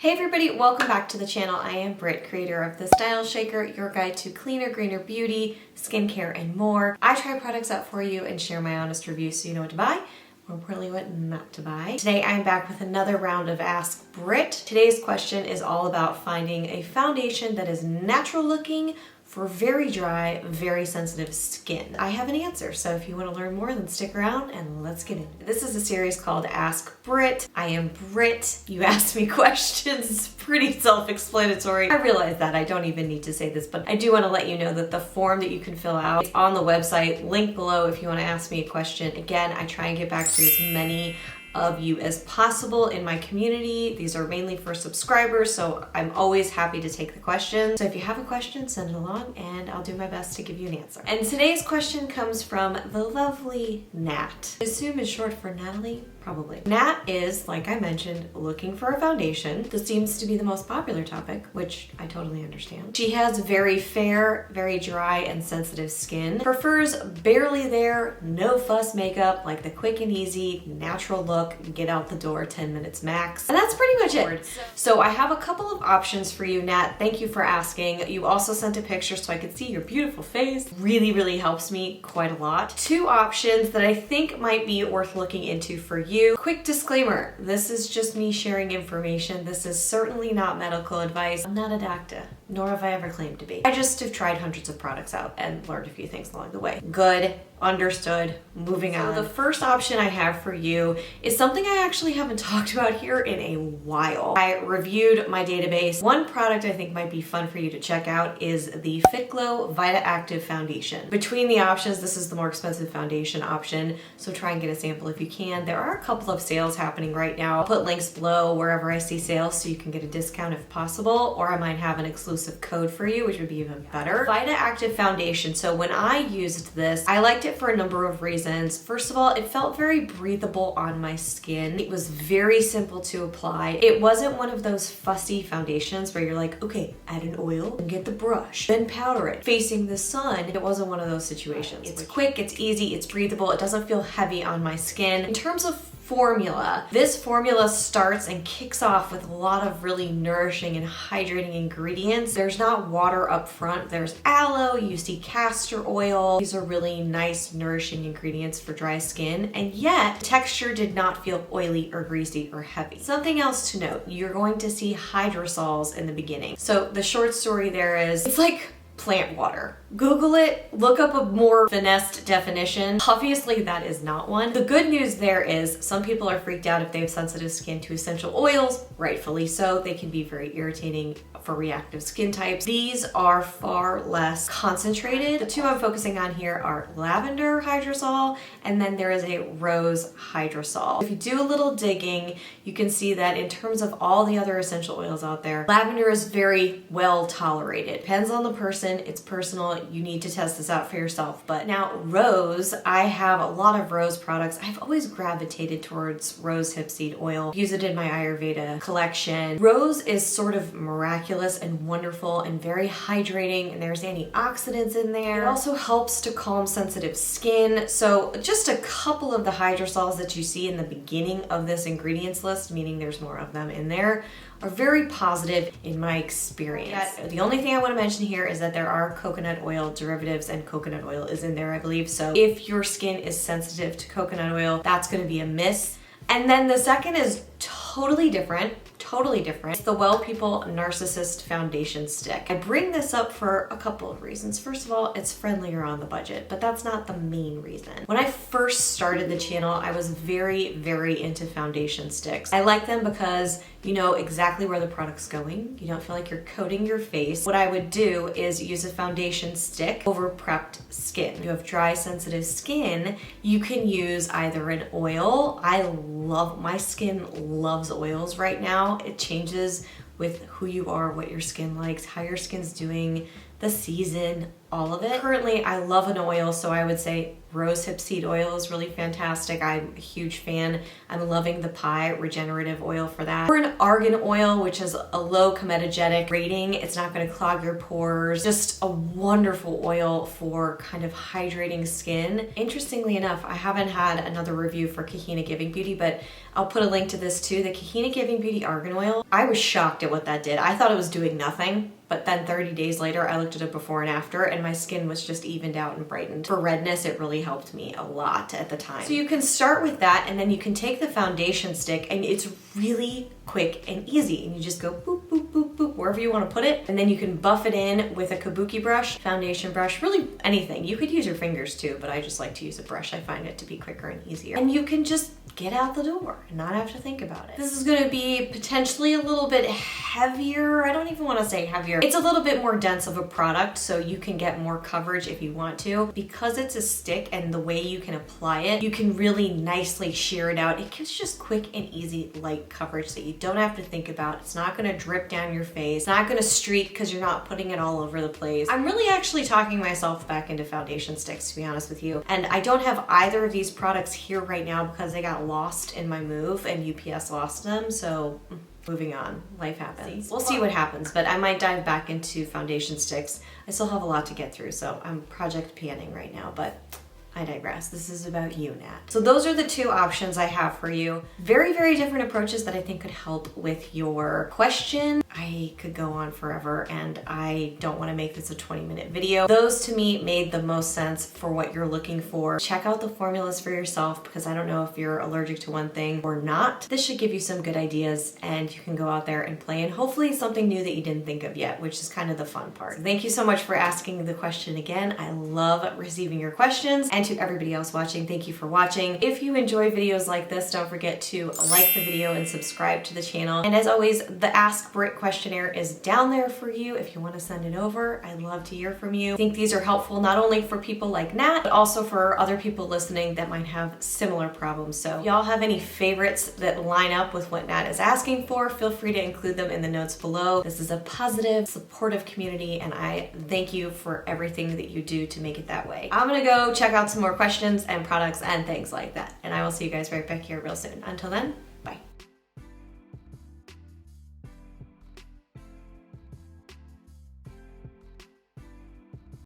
Hey everybody, welcome back to the channel. I am Britt, creator of the StyleShaker, your guide to cleaner, greener beauty, skincare, and more. I try products out for you and share my honest reviews so you know what to buy, more importantly what not to buy. Today I am back with another round of Ask Britt. Today's question is all about finding a foundation that is natural looking for very dry, very sensitive skin. I have an answer, so if you want to learn more, then stick around and let's get into it. This is a series called Ask Britt. I am Britt. You asked me questions. It's pretty self-explanatory. I realize that I don't even need to say this, but I do want to let you know that the form that you can fill out is on the website, link below if you want to ask me a question. Again, I try and get back to as many of you as possible in my community. These are mainly for subscribers, so I'm always happy to take the questions. So if you have a question, send it along and I'll do my best to give you an answer. And today's question comes from the lovely Nat. I assume is short for Natalie? Probably. Nat is, like I mentioned, looking for a foundation. This seems to be the most popular topic, which I totally understand. She has very fair, very dry and sensitive skin. Prefers barely there, no fuss makeup, like the quick and easy, natural look, get out the door 10 minutes max. And that's pretty much it. So I have a couple of options for you, Nat. Thank you for asking. You also sent a picture so I could see your beautiful face. Really, really helps me quite a lot. Two options that I think might be worth looking into for you. Quick disclaimer, this is just me sharing information. This is certainly not medical advice. I'm not a doctor, nor have I ever claimed to be. I just have tried hundreds of products out and learned a few things along the way. Good, understood, moving on. So the first option I have for you is something I actually haven't talked about here in a while. I reviewed my database. One product I think might be fun for you to check out is the Fit Glow Vita Active Foundation. Between the options, this is the more expensive foundation option, so try and get a sample if you can. There are a couple of sales happening right now. I'll put links below wherever I see sales so you can get a discount if possible, or I might have an exclusive code for you, which would be even better. Vita Active Foundation. So when I used this, I liked it for a number of reasons. First of all, it felt very breathable on my skin. It was very simple to apply. It wasn't one of those fussy foundations where you're like, okay, add an oil and get the brush, then powder it facing the sun. It wasn't one of those situations. It's quick, it's easy, it's breathable, it doesn't feel heavy on my skin. In terms of formula, this formula starts and kicks off with a lot of really nourishing and hydrating ingredients. There's not water up front. There's aloe, you see castor oil. These are really nice, nourishing ingredients for dry skin, and yet the texture did not feel oily or greasy or heavy. Something else to note, you're going to see hydrosols in the beginning. So the short story there is, it's like plant water. Google it, look up a more finessed definition. Obviously that is not one. The good news there is some people are freaked out if they have sensitive skin to essential oils, rightfully so. They can be very irritating for reactive skin types. These are far less concentrated. The two I'm focusing on here are lavender hydrosol, and then there is a rose hydrosol. If you do a little digging, you can see that in terms of all the other essential oils out there, lavender is very well tolerated. Depends on the person, it's personal. You need to test this out for yourself. But now rose, I have a lot of rose products. I've always gravitated towards rose hip seed oil. Use it in my Ayurveda collection. Rose is sort of miraculous and wonderful and very hydrating, and there's antioxidants in there. It also helps to calm sensitive skin. So just a couple of the hydrosols that you see in the beginning of this ingredients list, meaning there's more of them in there, are very positive in my experience. The only thing I want to mention here is that there are coconut oil derivatives, and coconut oil is in there, I believe. So if your skin is sensitive to coconut oil, that's going to be a miss. And then the second is totally different. It's the Well People Narcissist Foundation Stick. I bring this up for a couple of reasons. First of all, it's friendlier on the budget, but that's not the main reason. When I first started the channel, I was very, very into foundation sticks. I like them because you know exactly where the product's going. You don't feel like you're coating your face. What I would do is use a foundation stick over prepped skin. If you have dry, sensitive skin, you can use either an oil. My skin loves oils right now. It changes with who you are, what your skin likes, how your skin's doing, the season, all of it. Currently, I love an oil, so I would say rosehip seed oil is really fantastic. I'm a huge fan. I'm loving the pie regenerative oil for that. Or an argan oil, which is a low comedogenic rating. It's not going to clog your pores. Just a wonderful oil for kind of hydrating skin. Interestingly enough, I haven't had another review for Kahina Giving Beauty, but I'll put a link to this too. The Kahina Giving Beauty argan oil. I was shocked at what that did. I thought it was doing nothing. But then 30 days later, I looked at it before and after, and my skin was just evened out and brightened. For redness, it really helped me a lot at the time. So you can start with that, and then you can take the foundation stick, and it's really quick and easy. And you just go boop, boop, boop, boop, wherever you want to put it. And then you can buff it in with a kabuki brush, foundation brush, really anything. You could use your fingers too, but I just like to use a brush. I find it to be quicker and easier. And you can just get out the door and not have to think about it. This is going to be potentially a little bit heavier. I don't even want to say heavier. It's a little bit more dense of a product, so you can get more coverage if you want to. Because it's a stick and the way you can apply it, you can really nicely shear it out. It gives just quick and easy light coverage that you don't have to think about. It's not going to drip down your face. It's not going to streak because you're not putting it all over the place. I'm really actually talking myself back into foundation sticks, to be honest with you. And I don't have either of these products here right now because they got lost in my move and UPS lost them, so moving on. Life happens. We'll see what happens, but I might dive back into foundation sticks. I still have a lot to get through, so I'm project panning right now, but I digress. This is about you, Nat. So those are the two options I have for you. Very, very different approaches that I think could help with your question. I could go on forever, and I don't want to make this a 20-minute video. Those to me made the most sense for what you're looking for. Check out the formulas for yourself, because I don't know if you're allergic to one thing or not. This should give you some good ideas, and you can go out there and play, and hopefully something new that you didn't think of yet, which is kind of the fun part. So thank you so much for asking the question again. I love receiving your questions. And to everybody else watching, thank you for watching. If you enjoy videos like this, don't forget to like the video and subscribe to the channel. And as always, the Ask Britt questionnaire is down there for you if you want to send it over. I'd love to hear from you. I think these are helpful not only for people like Nat, but also for other people listening that might have similar problems. So if y'all have any favorites that line up with what Nat is asking for, feel free to include them in the notes below. This is a positive, supportive community, and I thank you for everything that you do to make it that way. I'm gonna go check out some more questions and products and things like that. And I will see you guys right back here real soon. Until then,